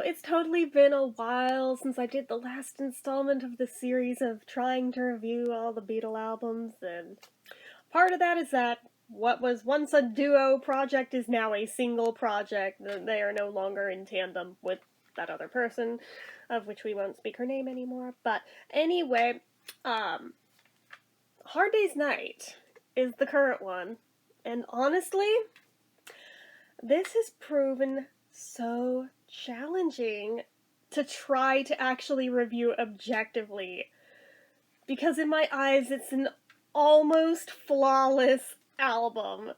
it's totally been a while since I did the last installment of the series of trying to review all the Beatle albums, and part of that is that what was once a duo project is now a single project. They are no longer in tandem with that other person, of which we won't speak her name anymore. But anyway, Hard Day's Night is the current one, and honestly, this has proven so challenging to try to actually review objectively, because in my eyes it's an almost flawless album,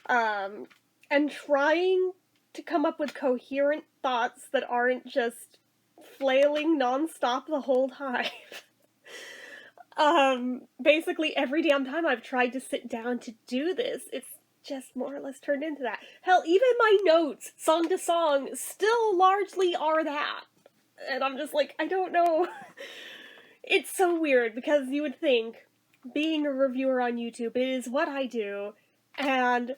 and trying to come up with coherent thoughts that aren't just flailing nonstop the whole time. Basically every damn time I've tried to sit down to do this, it's just more or less turned into that. Hell, even my notes, song to song, still largely are that. And I'm just like, I don't know. It's so weird, because you would think, being a reviewer on YouTube, it is what I do, and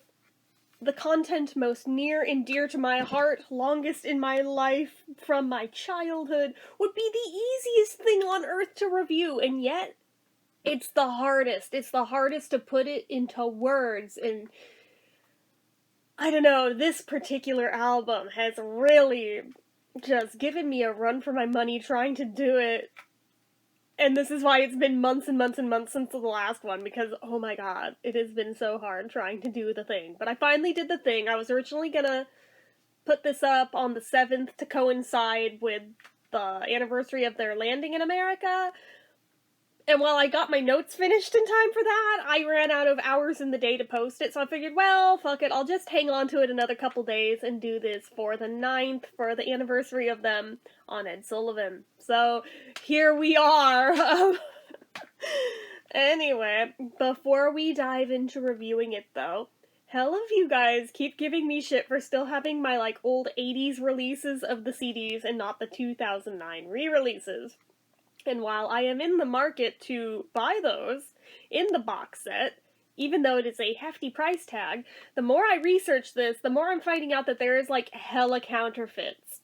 the content most near and dear to my heart, longest in my life, from my childhood, would be the easiest thing on earth to review, and yet, it's the hardest. It's the hardest to put it into words, and I don't know, this particular album has really just given me a run for my money trying to do it. And this is why it's been months and months and months since the last one, because, oh my god, it has been so hard trying to do the thing. But I finally did the thing. I was originally gonna put this up on the 7th to coincide with the anniversary of their landing in America. And while I got my notes finished in time for that, I ran out of hours in the day to post it, so I figured, well, fuck it, I'll just hang on to it another couple days and do this for the 9th, for the anniversary of them on Ed Sullivan. So, here we are! Anyway, before we dive into reviewing it, though, hell of you guys keep giving me shit for still having my, old 80s releases of the CDs and not the 2009 re-releases. And while I am in the market to buy those in the box set, even though it is a hefty price tag, the more I research this, the more I'm finding out that there is, hella counterfeits.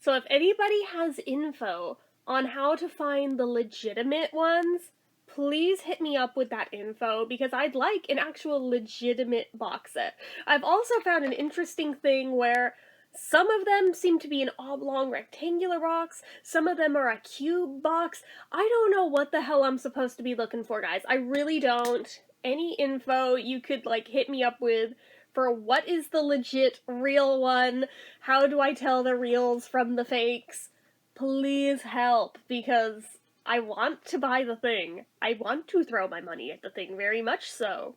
So if anybody has info on how to find the legitimate ones, please hit me up with that info, because I'd like an actual legitimate box set. I've also found an interesting thing where some of them seem to be an oblong rectangular box, some of them are a cube box. I don't know what the hell I'm supposed to be looking for, guys. I really don't. Any info you could, hit me up with for what is the legit real one, how do I tell the reals from the fakes, please help, because I want to buy the thing. I want to throw my money at the thing, very much so.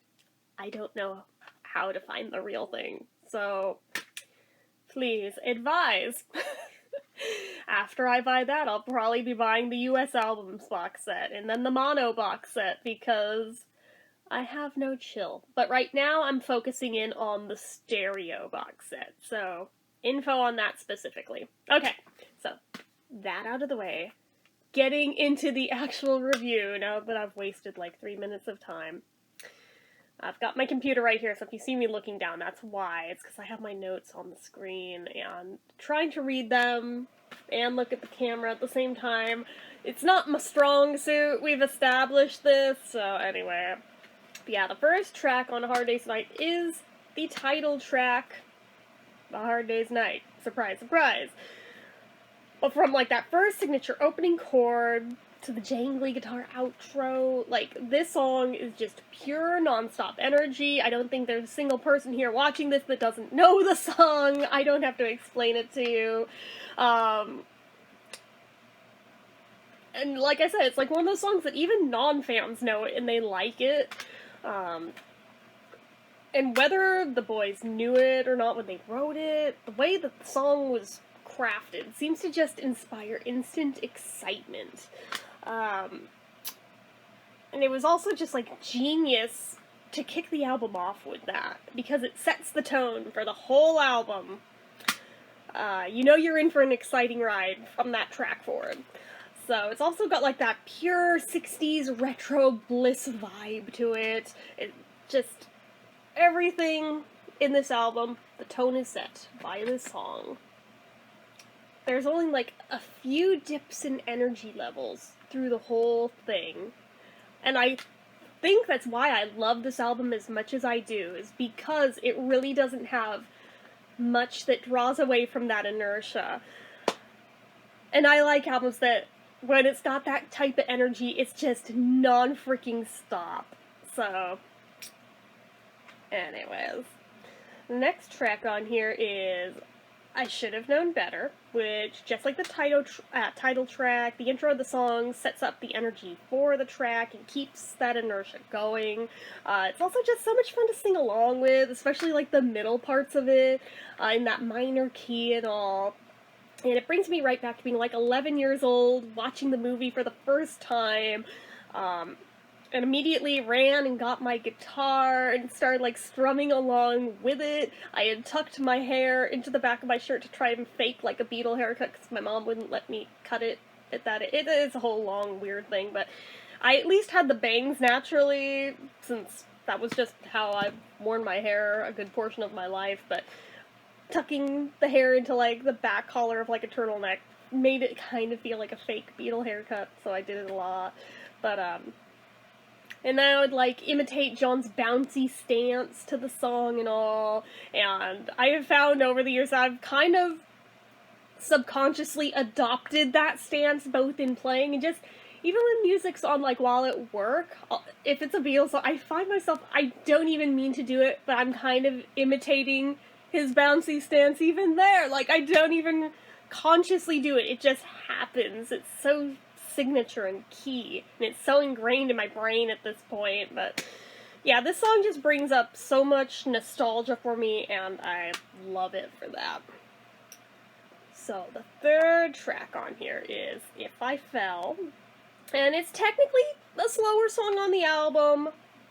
I don't know how to find the real thing, so please advise. After I buy that, I'll probably be buying the US albums box set, and then the mono box set, because I have no chill. But right now, I'm focusing in on the stereo box set, so info on that specifically. Okay, so that out of the way, getting into the actual review, now that I've wasted 3 minutes of time. I've got my computer right here, so if you see me looking down, that's why. It's because I have my notes on the screen, and trying to read them and look at the camera at the same time, it's not my strong suit. We've established this, so anyway. But yeah, the first track on A Hard Day's Night is the title track, A Hard Day's Night. Surprise, surprise. But from, that first signature opening chord to the jangly guitar outro, this song is just pure non-stop energy. I don't think there's a single person here watching this that doesn't know the song. I don't have to explain it to you. And like I said, it's one of those songs that even non-fans know it and they like it. And whether the boys knew it or not when they wrote it, the way that the song was crafted seems to just inspire instant excitement. And it was also just, genius to kick the album off with that, because it sets the tone for the whole album. You know you're in for an exciting ride from that track forward. So it's also got, that pure 60s retro bliss vibe to it. It just, everything in this album, the tone is set by this song. there's only like a few dips in energy levels through the whole thing. And I think that's why I love this album as much as I do, is because it really doesn't have much that draws away from that inertia. And I like albums that, when it's got that type of energy, it's just non-freaking stop. So, anyways. The next track on here is I Should Have Known Better, which, just like the title track, the intro of the song sets up the energy for the track and keeps that inertia going. It's also just so much fun to sing along with, especially like the middle parts of it, in that minor key and all. And it brings me right back to being like 11 years old, watching the movie for the first time, and immediately ran and got my guitar and started like strumming along with it. I had tucked my hair into the back of my shirt to try and fake like a Beatle haircut because my mom wouldn't let me cut it at that. It is a whole long weird thing, but I at least had the bangs naturally, since that was just how I've worn my hair a good portion of my life. But tucking the hair into like the back collar of like a turtleneck made it kind of feel like a fake Beatle haircut, so I did it a lot. But and then I would like imitate John's bouncy stance to the song and all, and I have found over the years I've kind of subconsciously adopted that stance both in playing and just even when music's on like while at work. If it's a Beatles song, I find myself, I don't even mean to do it, but I'm kind of imitating his bouncy stance even there. Like, I don't even consciously do it. It just happens. It's so signature and key, and it's so ingrained in my brain at this point. But yeah, this song just brings up so much nostalgia for me, and I love it for that. So the third track on here is If I Fell, and it's technically the slower song on the album,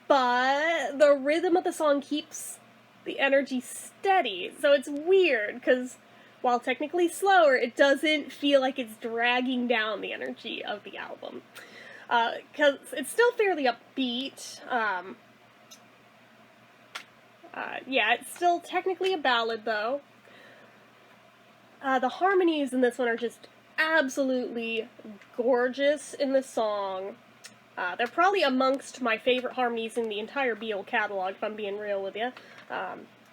but the rhythm of the song keeps the energy steady, so it's weird, because while technically slower, it doesn't feel like it's dragging down the energy of the album. Because it's still fairly upbeat. Yeah, it's still technically a ballad, though. The harmonies in this one are just absolutely gorgeous in this song. They're probably amongst my favorite harmonies in the entire Beatle catalog, if I'm being real with you.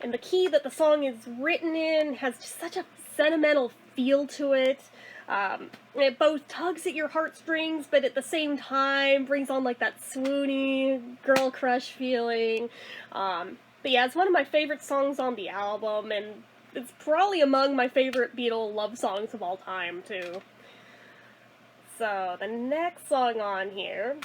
And the key that the song is written in has just such a sentimental feel to it. It both tugs at your heartstrings, but at the same time brings on like that swoony girl crush feeling. But yeah, it's one of my favorite songs on the album, and it's probably among my favorite Beatle love songs of all time, too. So, the next song on here,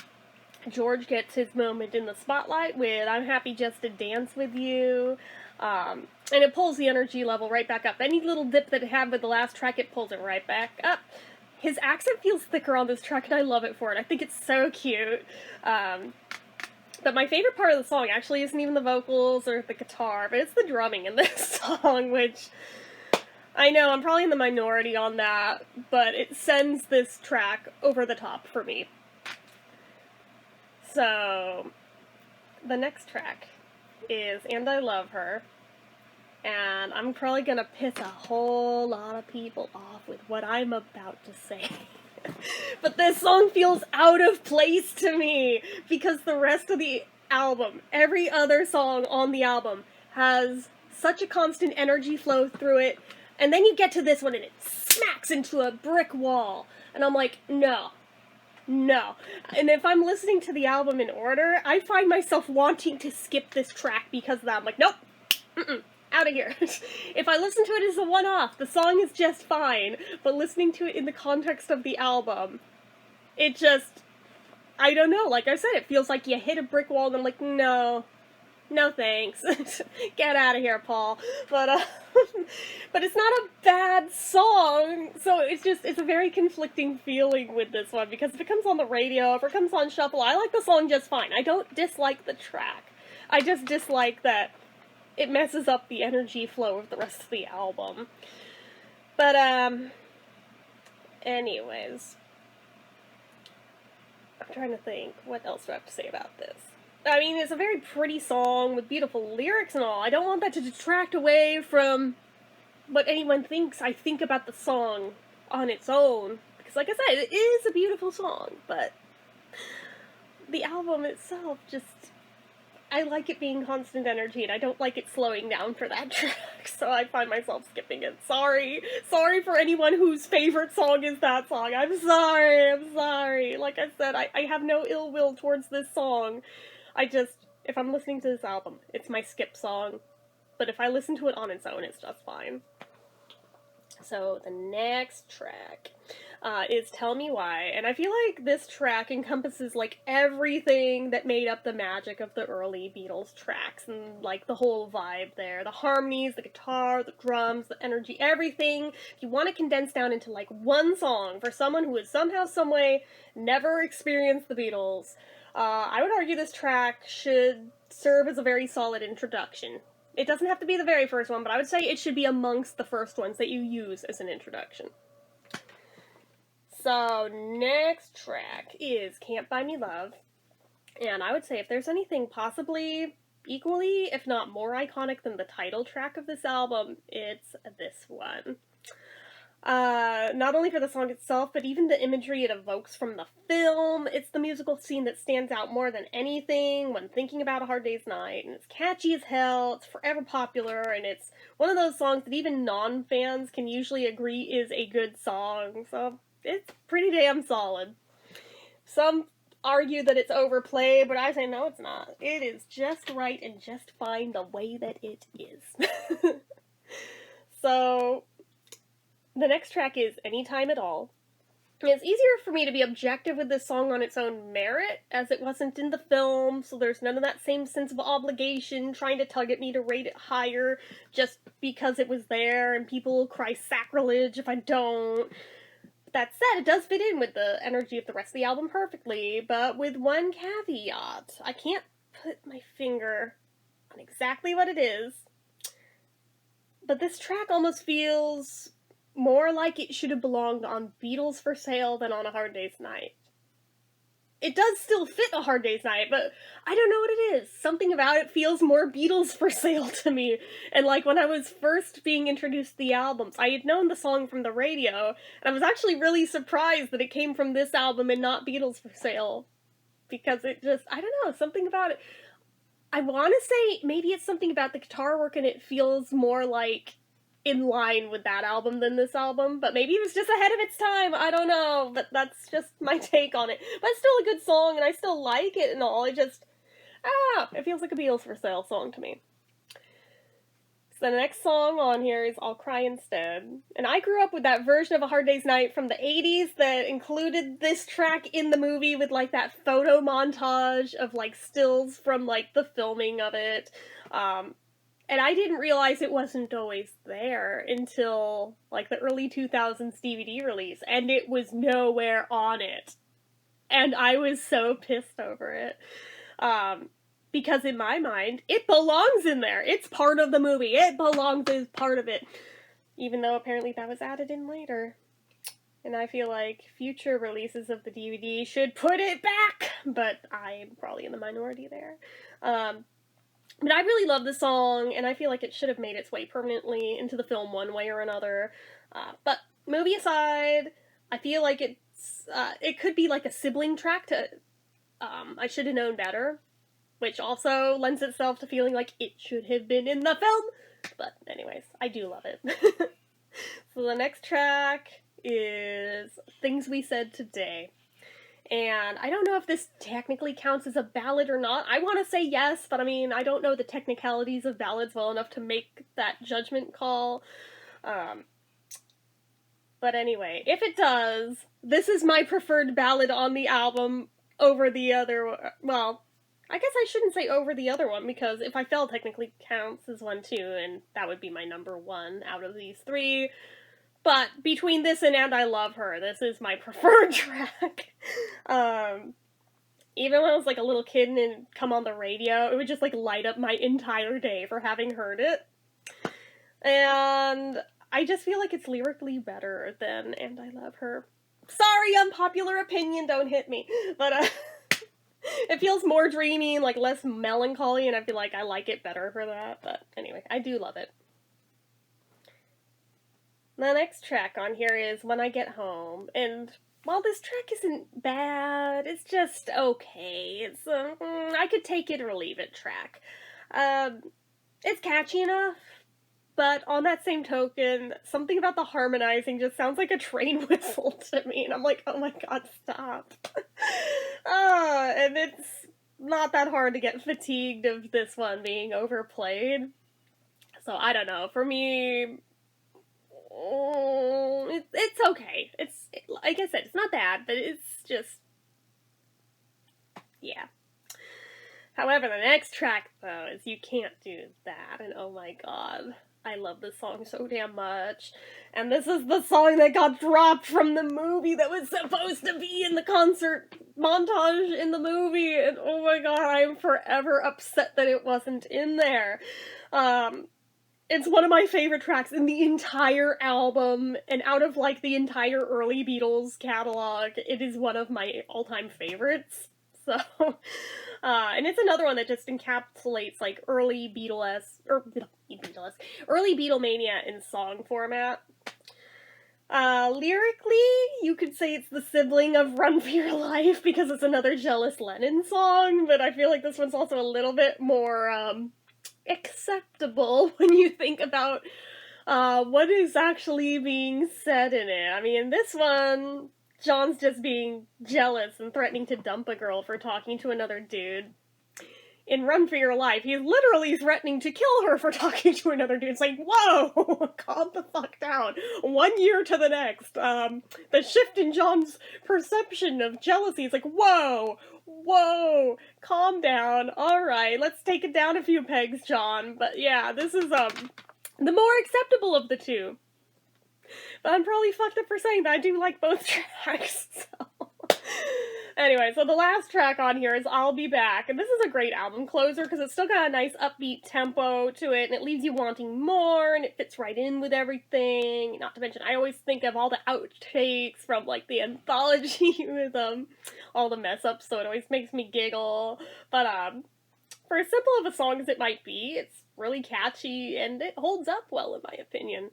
George gets his moment in the spotlight with I'm Happy Just to Dance With You. And it pulls the energy level right back up. Any little dip that it had with the last track, it pulls it right back up. His accent feels thicker on this track, and I love it for it. I think it's so cute. But my favorite part of the song actually isn't even the vocals or the guitar, but it's the drumming in this song, which I know I'm probably in the minority on that, but it sends this track over the top for me. So, the next track is And I Love Her, and I'm probably gonna piss a whole lot of people off with what I'm about to say. But this song feels out of place to me, because the rest of the album, every other song on the album, has such a constant energy flow through it, and then you get to this one and it smacks into a brick wall, and I'm like, no. And if I'm listening to the album in order, I find myself wanting to skip this track because of that. I'm like, nope, out of here. If I listen to it as a one-off, the song is just fine, but listening to it in the context of the album, it just, I don't know, like I said, it feels like you hit a brick wall, and I'm like, no thanks. Get out of here, Paul. But it's not a bad song, so it's a very conflicting feeling with this one, because if it comes on the radio, if it comes on shuffle, I like the song just fine. I don't dislike the track. I just dislike that it messes up the energy flow of the rest of the album. But, anyways. I'm trying to think, what else do I have to say about this? I mean, it's a very pretty song with beautiful lyrics and all. I don't want that to detract away from what anyone thinks I think about the song on its own. Because like I said, it is a beautiful song, but the album itself just... I like it being constant energy, and I don't like it slowing down for that track, so I find myself skipping it. Sorry. Sorry for anyone whose favorite song is that song. I'm sorry. Like I said, I have no ill will towards this song. If I'm listening to this album, it's my skip song. But if I listen to it on its own, it's just fine. So the next track is Tell Me Why, and I feel like this track encompasses like everything that made up the magic of the early Beatles tracks, and like the whole vibe there. The harmonies, the guitar, the drums, the energy, everything. If you want to condense down into like one song for someone who has somehow, someway never experienced the Beatles, I would argue this track should serve as a very solid introduction. It doesn't have to be the very first one, but I would say it should be amongst the first ones that you use as an introduction. So, next track is Cant Buy Me Love. And I would say if there's anything possibly equally, if not more iconic than the title track of this album, it's this one. Not only for the song itself, but even the imagery it evokes from the film. It's the musical scene that stands out more than anything when thinking about A Hard Day's Night. And it's catchy as hell, it's forever popular, and it's one of those songs that even non-fans can usually agree is a good song. So it's pretty damn solid. Some argue that it's overplayed, but I say no, it's not. It is just right and just fine the way that it is. So... the next track is Anytime at All. It's easier for me to be objective with this song on its own merit, as it wasn't in the film, so there's none of that same sense of obligation trying to tug at me to rate it higher just because it was there, and people will cry sacrilege if I don't. That said, it does fit in with the energy of the rest of the album perfectly, but with one caveat. I can't put my finger on exactly what it is, but this track almost feels more like it should have belonged on Beatles for Sale than on A Hard Day's Night. It does still fit A Hard Day's Night, but I don't know what it is. Something about it feels more Beatles for Sale to me. And like when I was first being introduced to the albums, I had known the song from the radio, and I was actually really surprised that it came from this album and not Beatles for Sale. Because it just, I don't know, something about it. I want to say maybe it's something about the guitar work and it feels more like in line with that album than this album, but maybe it was just ahead of its time, I don't know, but that's just my take on it. But it's still a good song, and I still like it and all, it just, it feels like a Beatles for Sale song to me. So the next song on here is I'll Cry Instead, and I grew up with that version of A Hard Day's Night from the 80s that included this track in the movie with, like, that photo montage of, like, stills from, like, the filming of it, and I didn't realize it wasn't always there until, like, the early 2000s DVD release, and it was nowhere on it. And I was so pissed over it. Because in my mind, it belongs in there. It's part of the movie. It belongs as part of it. Even though apparently that was added in later. And I feel like future releases of the DVD should put it back, but I'm probably in the minority there. But I really love the song, and I feel like it should have made its way permanently into the film one way or another. But movie aside, I feel like it could be like a sibling track to I Should Have Known Better, which also lends itself to feeling like it should have been in the film. But anyways, I do love it. So the next track is Things We Said Today. And I don't know if this technically counts as a ballad or not. I want to say yes, but I mean, I don't know the technicalities of ballads well enough to make that judgment call. But anyway, if it does, this is my preferred ballad on the album over the other, well, I guess I shouldn't say over the other one, because If I Fell technically counts as one too, and that would be my number one out of these three. But between this and I Love Her, this is my preferred track. Even when I was like a little kid and it'd come on the radio, it would just like light up my entire day for having heard it. And I just feel like it's lyrically better than And I Love Her. Sorry, unpopular opinion, don't hit me. But it feels more dreamy and like less melancholy, and I feel like I like it better for that. But anyway, I do love it. The next track on here is When I Get Home, and while this track isn't bad, it's just okay. It's I could take it or leave it track. Um, it's catchy enough, but on that same token, something about the harmonizing just sounds like a train whistle to me, and I'm like, oh my god, stop. And it's not that hard to get fatigued of this one being overplayed. So I don't know. For me, it's okay. Like I said, it's not bad, but it's just, yeah. However, the next track, though, is You Can't Do That, and oh my god, I love this song so damn much. And this is the song that got dropped from the movie that was supposed to be in the concert montage in the movie, and oh my god, I am forever upset that it wasn't in there. It's one of my favorite tracks in the entire album, and out of, like, the entire early Beatles catalog, it is one of my all-time favorites. So, and it's another one that just encapsulates, like, early early Beatlemania in song format. Lyrically, you could say it's the sibling of Run For Your Life, because it's another Jealous Lennon song, but I feel like this one's also a little bit more, acceptable when you think about what is actually being said in it. I mean, this one, John's just being jealous and threatening to dump a girl for talking to another dude. In Run For Your Life, he's literally threatening to kill her for talking to another dude. It's like, whoa, calm the fuck down. 1 year to the next. The shift in John's perception of jealousy is like, whoa, calm down. Alright, let's take it down a few pegs, John. But yeah, this is, the more acceptable of the two. But I'm probably fucked up for saying that. I do like both tracks, so. Anyway, so the last track on here is I'll Be Back, and this is a great album closer because it's still got a nice upbeat tempo to it, and it leaves you wanting more, and it fits right in with everything. Not to mention, I always think of all the outtakes from, like, the anthology with all the mess-ups, so it always makes me giggle. But, for as simple of a song as it might be, it's really catchy, and it holds up well, in my opinion.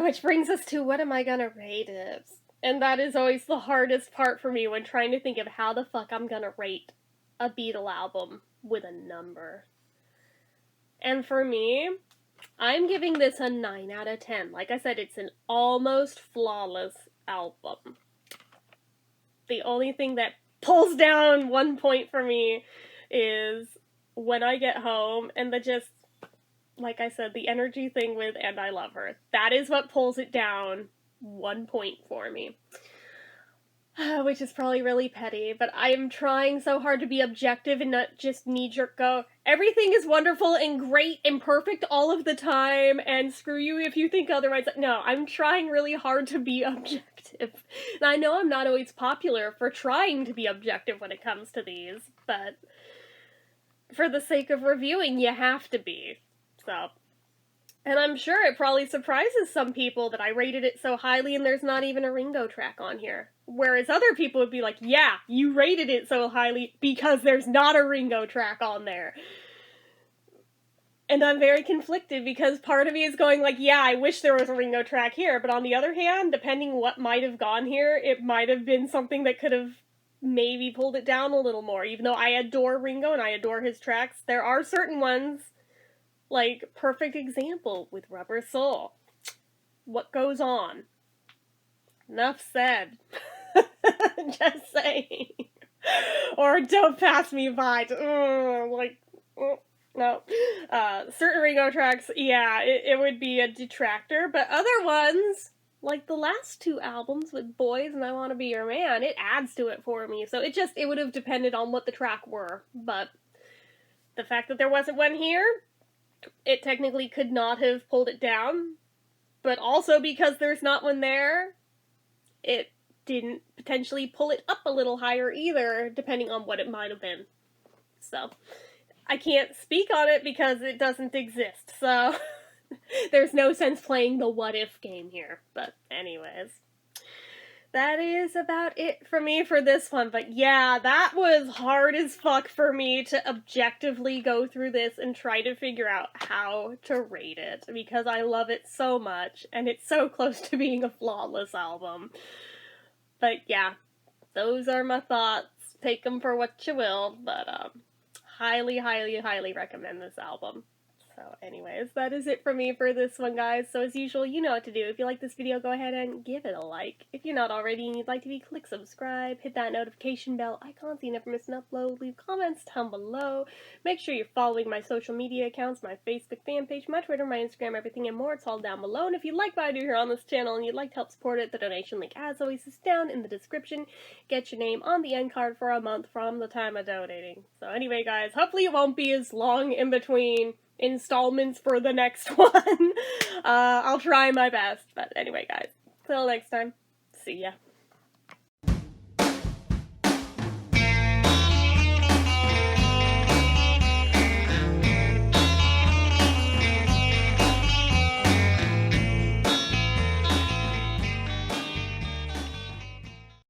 Which brings us to what am I gonna rate it? And that is always the hardest part for me when trying to think of how the fuck I'm gonna rate a Beatle album with a number. And for me, I'm giving this a 9 out of 10. Like I said, it's an almost flawless album. The only thing that pulls down 1 point for me is When I Get Home, and the just, like I said, the energy thing with And I Love Her. That is what pulls it down 1 point for me. Which is probably really petty, but I am trying so hard to be objective and not just knee-jerk go, everything is wonderful and great and perfect all of the time, and screw you if you think otherwise. No, I'm trying really hard to be objective. And I know I'm not always popular for trying to be objective when it comes to these, but for the sake of reviewing, you have to be. So, and I'm sure it probably surprises some people that I rated it so highly and there's not even a Ringo track on here. Whereas other people would be like, yeah, you rated it so highly because there's not a Ringo track on there. And I'm very conflicted because part of me is going like, yeah, I wish there was a Ringo track here, but on the other hand, depending what might have gone here, it might have been something that could have maybe pulled it down a little more. Even though I adore Ringo and I adore his tracks, there are certain ones, like, perfect example with Rubber Soul. What goes on? Enough said. Just saying. Or Don't Pass Me By. No. Certain Ringo tracks, yeah, it would be a detractor, but other ones, like the last two albums with Boys and I Want to Be Your Man, it adds to it for me. So it would have depended on what the track were, but the fact that there wasn't one here, it technically could not have pulled it down, but also because there's not one there, it didn't potentially pull it up a little higher either, depending on what it might have been. So, I can't speak on it because it doesn't exist, so there's no sense playing the what-if game here. But anyways, that is about it for me for this one. But yeah, that was hard as fuck for me to objectively go through this and try to figure out how to rate it, because I love it so much, and it's so close to being a flawless album. But yeah, those are my thoughts. Take them for what you will, but highly, highly, highly recommend this album. So anyways, that is it for me for this one, guys. So as usual, you know what to do. If you like this video, go ahead and give it a like. If you're not already and you'd like to be, click subscribe, hit that notification bell icon so you never miss an upload, leave comments down below. Make sure you're following my social media accounts, my Facebook fan page, my Twitter, my Instagram, everything and more. It's all down below. And if you like what I do here on this channel and you'd like to help support it, the donation link, as always, is down in the description. Get your name on the end card for a month from the time of donating. So anyway, guys, hopefully it won't be as long in between installments for the next one. I'll try my best. But anyway, guys, till next time, see ya.